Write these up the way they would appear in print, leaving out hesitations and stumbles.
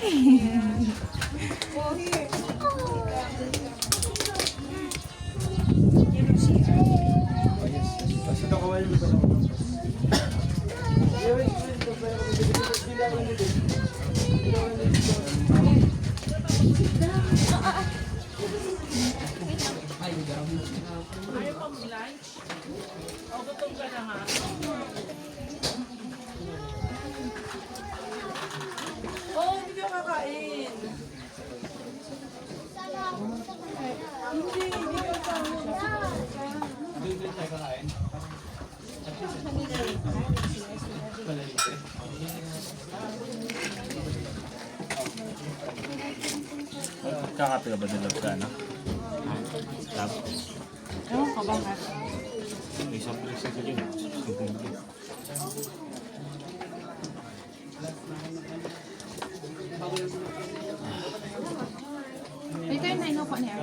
Hindi ka kakain. Hindi ka kakain. Kakape ka ba ng love ka, no? Love? Ewan ko ba? May isang pilis na yun. Ito yung nainupo niya.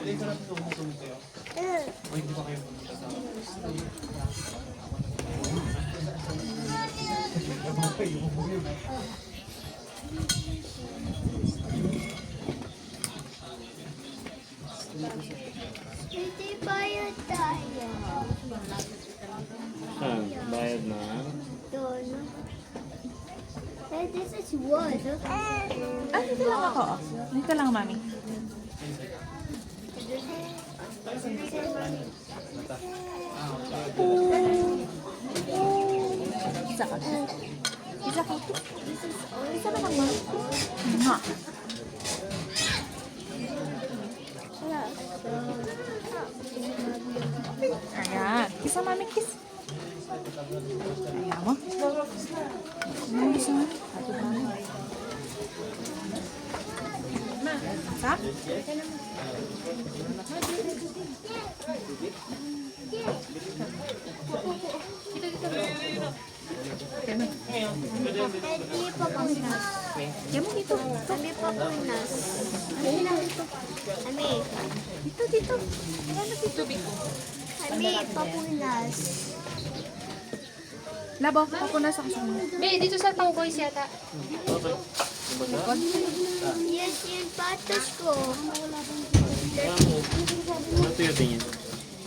Hindi pa kayo pumunta sa... Hindi bayad tayo. Bayad na. Doon. Hey, this is wood. Ah, dito lang ako. Dito lang, mami. Isa ka. Isa ka. Isa ka lang, mami. Nga. Ayan. Kiss ang mami, kiss. Ayan mo. Ayan, kiss ang mami. Ayan, mami. Sa? Hindi pa Pangasinas. Yan mo dito. Kami pa Pangasinas. Kami lang dito. Kami. Dito, dito. Ayan na dito. Kami pa Pangasinas. Labo, papunas ako sa mga. Be, dito sa pang-boys yata. Yes, yung patas ko. Ano ito yung tingin?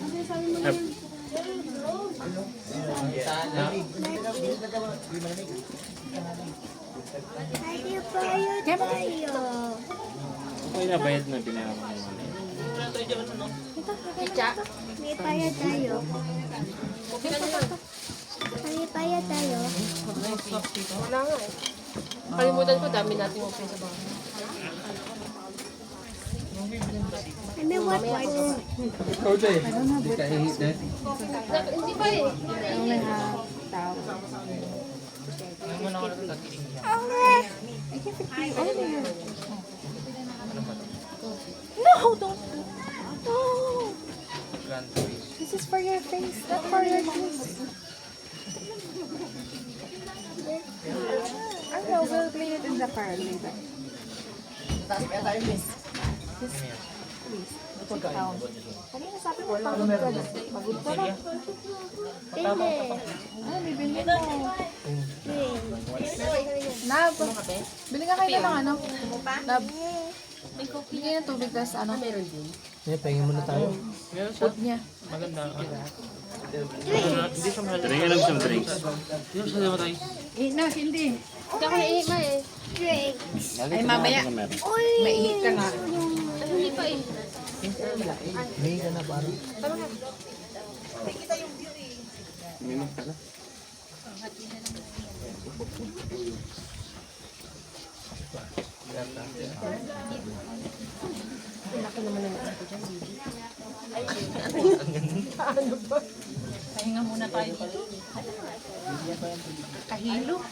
Hindi bayad tayo. Okay na, bayad na binayaran mo. Picha. May bayad tayo. May bayad tayo. Wala nga eh. Kalimutan ko, dami natin open sa bahay. Kami what? Hindi pa eh. No, don't. No. This is for your face, not for your face. I know, we'll clean it in the car later. Please. Sit down. Kanina sabi mo, pagod ka na. Pagod ka na. Hindi. Ah, bibili mo. Nab, bili ka kayo ng ano? Nab, bigyan ng tubig tas ano? Meron din. Pahingin muna tayo. Food niya. Maganda. Hindi siya mahal. Tingnan lang siyang drinks. Hindi mo siya tayo. Na, hindi. Hindi ako naiima eh. Drinks. Ay, mamaya. Uy! Maihi ka nga. Ano, hindi pa eh. May ka na parang. Tama nga. Minum ka na. Laki naman ng ako dyan, baby. Pahinga muna tayo dito. Kahilo.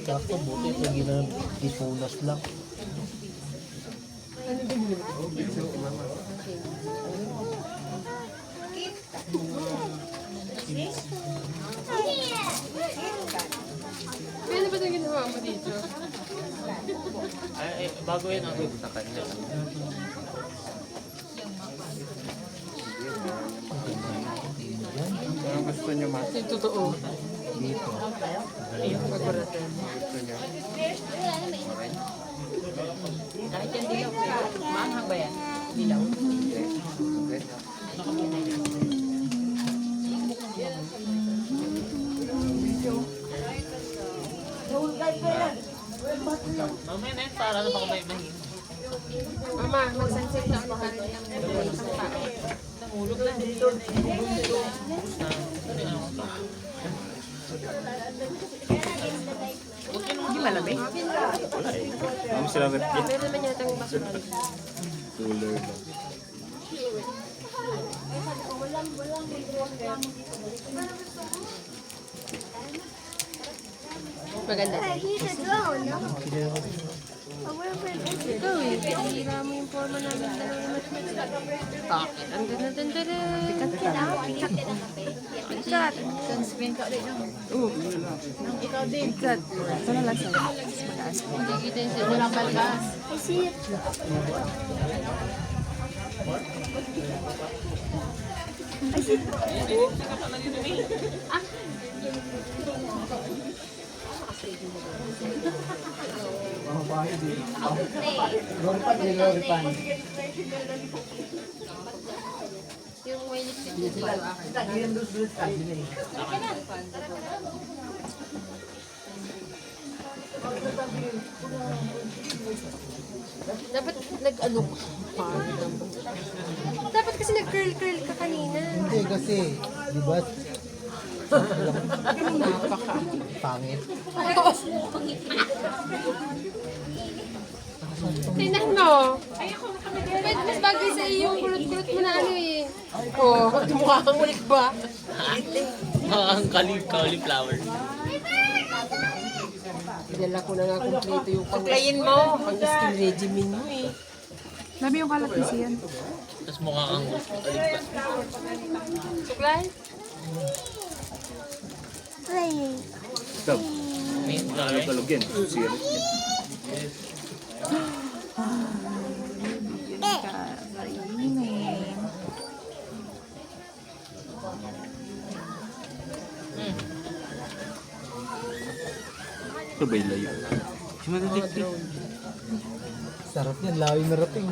Sakto, buti ito ginang ipunas lang. Ano ba itong ginawa mo dito? Ay, bago yan ako sa kanya. Ang gusto niyo mas? Yung totoo. Dito. Magbaratan. Gusto niyo? Kahit yan dilaw. Maanghang ba yan? Dilaw. Mamaya na yun, para na baka may mahin. Mama, mag-sunset na ako para lang may isang tao. Nangulog na. Hindi malamig. Wala eh. Mami sila rin. Meron naman yata yung basura. Cooler lang. Maganda. He's a drone, no? Kaya Ikaw eh, pinahira mo yung forma namin. Bakit? Ang ganda-ganda. Pikat ka na. Pikat. Sunscreen ka ulit lang. Oo. Ikaw din. Pikat. Ito na lang sa'yo. Mataas. Hindi kita yung sa walang balbas. I see it. Yung may lipstick. Dapat nag-ano ka. Dapat kasi nag-curl-curl ka kanina. Hindi kasi, di ba? Pangit. Tingnan mo. Pwede mas bagay sa iyo yung kulot-kulot mo na ano eh. Oh, mukha kang ulit ba? Ang cauliflower. Pinala ko na nga kumpleto yung pang-skin mo. Pang-skin regimen mo eh. Sabi yung kalat kasi yan. Tapos mukha kang cauliflower. Suklay? Playing. Stop. May talog yan. Sige. Ito ba yung layo? Si Madadiktik. Sarap yan, lawin na raping.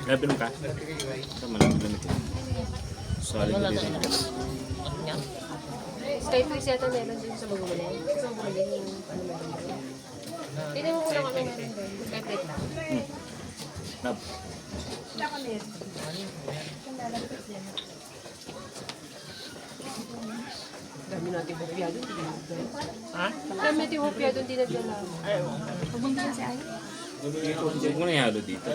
Grabe nung ka? Ito malamig lamig yan. Solid na din. Sky Toys yata meron din sa Magumulay. Sa Magumulay yung ano meron doon. Tingnan mo kung ano meron doon. Sky plate lang. Nab. Dami natin hopya doon. Ha? Dami natin hopya doon, dinadala. Pumunta siya si Ay. Huwag mo na ihalo dito.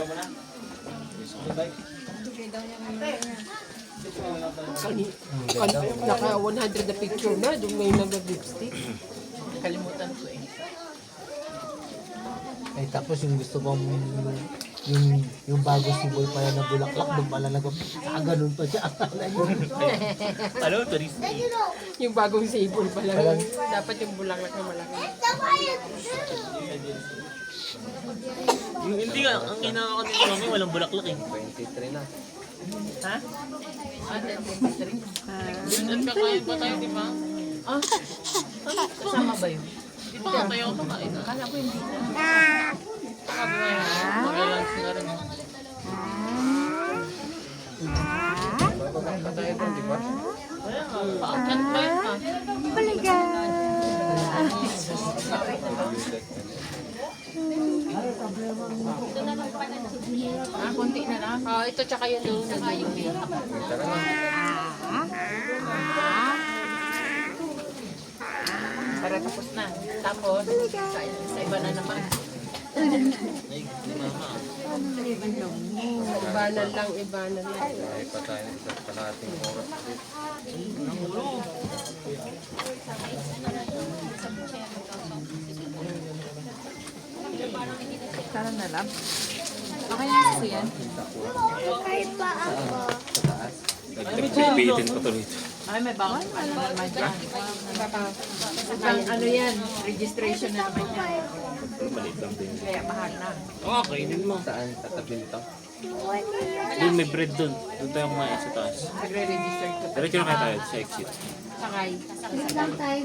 Naka 100 na picture na, doon ngayon nag-lipstick. Kalimutan ko eh. Ay tapos yung gusto kong yung bago si Boy pala na bulaklak doon pala ganun pa siya. Alam mo, turista. Yung bagong sable pa lang. Dapat yung bulaklak na malaki. Yung hindi nga, ang kinaka ko dito kami, walang bulaklak eh. 23 na. Ha? Yun, at kakain ba tayo, di ba? Kasama ba yun? Di ba nga tayo kumakain? Akala ko hindi. Sabi nga yun, mag-lunch na rin. Kaya nga, paangkat ba yun ha? Konti na lang. Ito tsaka yun doon. Tsaka yung Para tapos na. Tapos, sa iba na naman. ibanan lang, ibanan lang. Ay pa tayo sa kalahating oras. Tara na lang. Okay na kasi yan. Kahit pa ako. taas. Nagpipitin pa to rito. Ay, may bang ano naman dyan. Ano yan, registration na naman yan. Pero maliit lang din. Kaya mahal na. Oo, kainin mo. Saan tatabi nito? Doon may bread doon. Doon tayo kumain sa taas. Nagre-register ko. Diretso na kaya tayo sa exit. Sakay. Wait lang tayo.